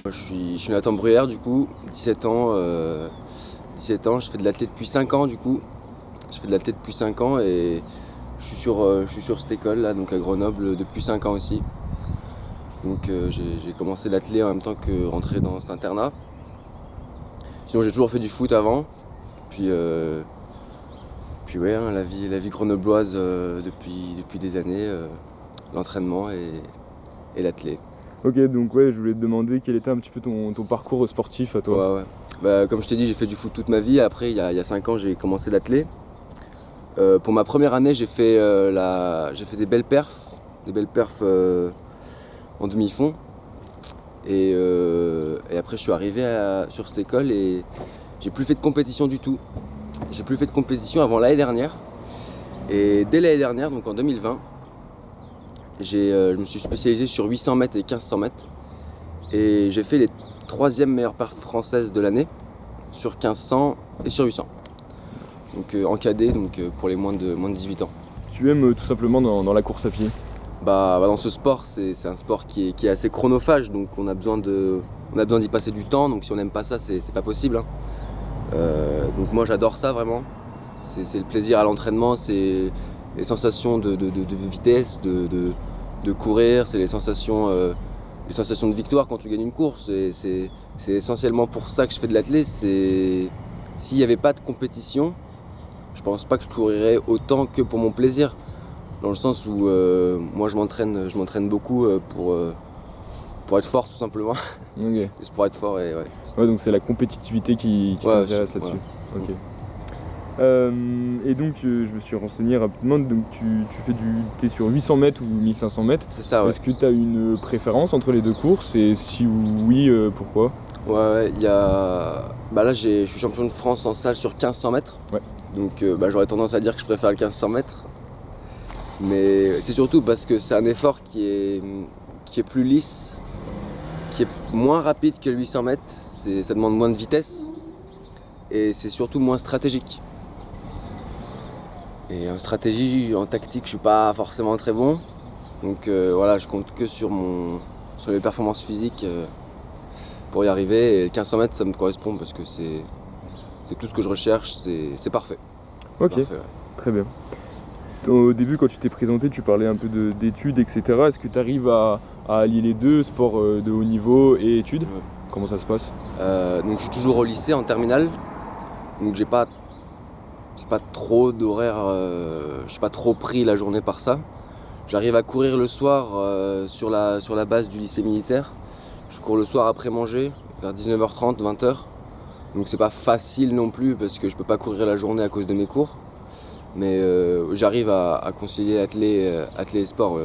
Je suis Nathan Bruyère du coup, 17 ans, 17 ans, je fais de l'athlète depuis 5 ans du coup. Je fais de l'athlète depuis 5 ans et je suis sur cette école là, donc à Grenoble depuis 5 ans aussi. Donc j'ai commencé l'athlète en même temps que rentrer dans cet internat. Sinon j'ai toujours fait du foot avant. Puis, puis ouais, hein, la vie grenobloise depuis des années, l'entraînement et l'athlète. Ok, donc ouais, je voulais te demander quel était un petit peu ton parcours sportif à toi. Ouais, ouais. Bah, comme je t'ai dit, j'ai fait du foot toute ma vie. Après, il y a 5 ans, j'ai commencé l'athlète. Pour ma première année, j'ai fait des belles perfs en demi-fond. Et après, je suis arrivé sur cette école et j'ai plus fait de compétition du tout. J'ai plus fait de compétition avant l'année dernière. Et dès l'année dernière, donc en 2020, je me suis spécialisé sur 800 mètres et 1500 mètres. Et j'ai fait les 3e meilleures perfs françaises de l'année sur 1500 et sur 800. Donc en cadet, donc pour les moins de 18 ans. Tu aimes tout simplement dans la course à pied? Dans ce sport, c'est un sport qui est assez chronophage, donc on a besoin d'y passer du temps. Donc si on n'aime pas ça, c'est pas possible, hein. Donc moi j'adore ça vraiment. C'est le plaisir à l'entraînement, c'est les sensations de vitesse, de courir, c'est les sensations de victoire quand tu gagnes une course. C'est essentiellement pour ça que je fais de l'athlète. S'il n'y avait pas de compétition, je pense pas que je courirais autant que pour mon plaisir. Dans le sens où moi je m'entraîne beaucoup pour être fort tout simplement. Ok. Juste pour être fort et ouais. Ouais, donc c'est la compétitivité qui Ouais, t'intéresse là-dessus. ouais. Ok. Et donc je me suis renseigné rapidement, donc t'es sur 800 mètres ou 1500 mètres. C'est ça, ouais. Est-ce que tu as une préférence entre les deux courses et si oui, pourquoi? Ouais, il y a. Là je suis champion de France en salle sur 1500 mètres. Ouais. Donc j'aurais tendance à dire que je préfère le 1500 mètres. Mais c'est surtout parce que c'est un effort qui est plus lisse, qui est moins rapide que le 800 mètres. Ça demande moins de vitesse et c'est surtout moins stratégique. Et en stratégie, en tactique, je suis pas forcément très bon. Donc voilà, je compte que sur les performances physiques pour y arriver. Et le 1500 mètres, ça me correspond parce que c'est tout ce que je recherche, c'est parfait. Ok, Parfait, ouais. très bien. Au début, quand tu t'es présenté, tu parlais un peu d'études, etc. Est-ce que tu arrives à allier les deux, sport de haut niveau et études? Ouais. Comment ça se passe? Donc je suis toujours au lycée en terminale. Donc j'ai pas trop d'horaire, je suis pas trop pris la journée par ça. J'arrive à courir le soir sur la base du lycée militaire. Je cours le soir après manger, vers 19h30, 20h. Donc c'est pas facile non plus parce que je peux pas courir la journée à cause de mes cours. Mais j'arrive à concilier athlète et sport,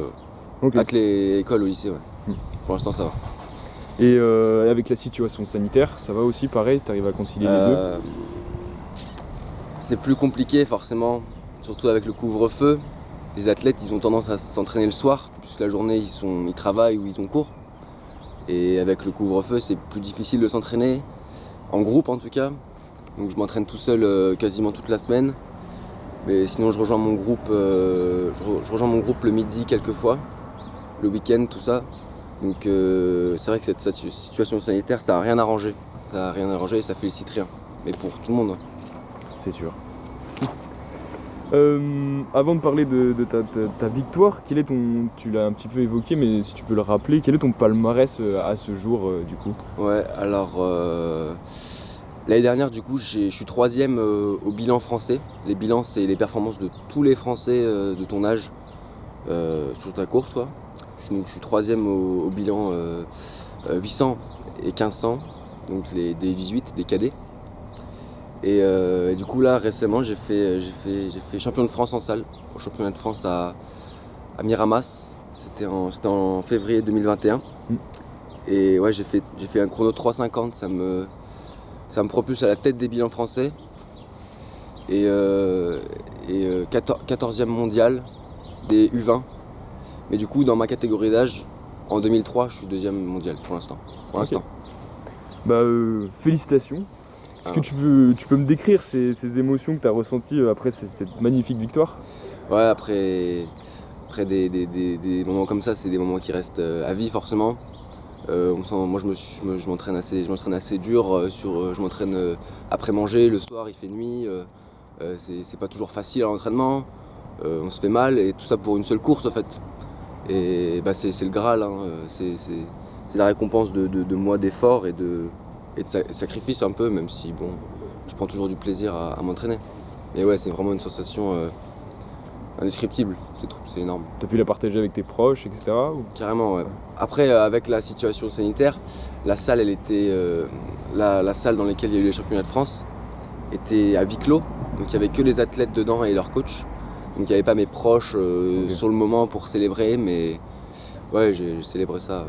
Ok. athlète et école au lycée, ouais. Pour l'instant ça va. Et avec la situation sanitaire, ça va aussi pareil? Tu arrives à concilier les deux? C'est plus compliqué forcément, surtout avec le couvre-feu. Les athlètes ils ont tendance à s'entraîner le soir, puisque la journée ils travaillent ou ils ont cours. Et avec le couvre-feu c'est plus difficile de s'entraîner, en groupe en tout cas. Donc je m'entraîne tout seul quasiment toute la semaine. Mais sinon je rejoins mon groupe, je rejoins mon groupe le midi quelquefois, le week-end, tout ça. Donc c'est vrai que cette situation sanitaire ça n'a rien arrangé. Ça n'a rien arrangé et ça félicite rien. Mais pour tout le monde. C'est sûr. Avant de parler de ta victoire, quel est tu l'as un petit peu évoqué, mais si tu peux le rappeler, quel est ton palmarès à ce jour du coup? Ouais, alors l'année dernière du coup je suis 3e au bilan français. Les bilans c'est les performances de tous les Français de ton âge sur ta course quoi. Donc je suis 3e au bilan 800 et 1500, donc des 18, des cadets. Et du coup là récemment j'ai fait champion de France en salle, au championnat de France à Miramas. C'était en février 2021. Et ouais j'ai fait un chrono 3,50, ça me propulse à la tête des bilans français. Et 14e mondial des U20. Mais du coup dans ma catégorie d'âge, en 2003 je suis 2e mondial pour l'instant. Okay. Félicitations. Est-ce que tu peux me décrire ces émotions que tu as ressenties après cette magnifique victoire? Ouais, après des moments comme ça, c'est des moments qui restent à vie forcément. Moi je m'entraîne assez dur, je m'entraîne après manger, le soir il fait nuit, c'est pas toujours facile à l'entraînement, on se fait mal et tout ça pour une seule course en fait. Et bah, c'est le Graal, hein, c'est la récompense de mois d'efforts et de sacrifice un peu, même si bon, je prends toujours du plaisir à m'entraîner. Mais ouais, c'est vraiment une sensation indescriptible, c'est énorme. Tu as pu la partager avec tes proches, etc. Carrément, ouais. Après, avec la situation sanitaire, la salle, la salle dans laquelle il y a eu les championnats de France était à huis clos, donc il n'y avait que les athlètes dedans et leur coach. Donc il n'y avait pas mes proches sur le moment pour célébrer, mais ouais, j'ai célébré ça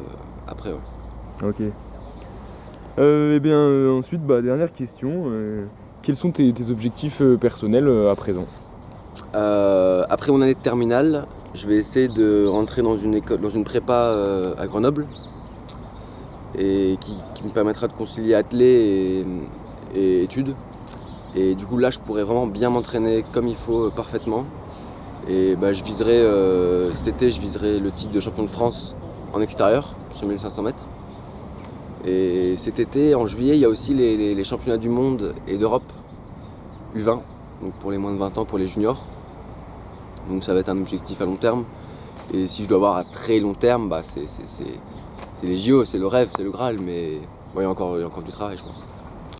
après. Ouais. Ok. Ensuite, dernière question. Quels sont tes objectifs personnels à présent? Après mon année de terminale, je vais essayer de rentrer dans une prépa à Grenoble, et qui me permettra de concilier athlé et études. Et du coup là, je pourrais vraiment bien m'entraîner comme il faut, parfaitement. Et cet été, je viserai le titre de champion de France en extérieur sur 1500 mètres. Et cet été, en juillet, il y a aussi les championnats du monde et d'Europe U20, donc pour les moins de 20 ans, pour les juniors. Donc ça va être un objectif à long terme. Et si je dois avoir à très long terme, c'est les JO, c'est le rêve, c'est le Graal, mais il y a encore du travail, je pense.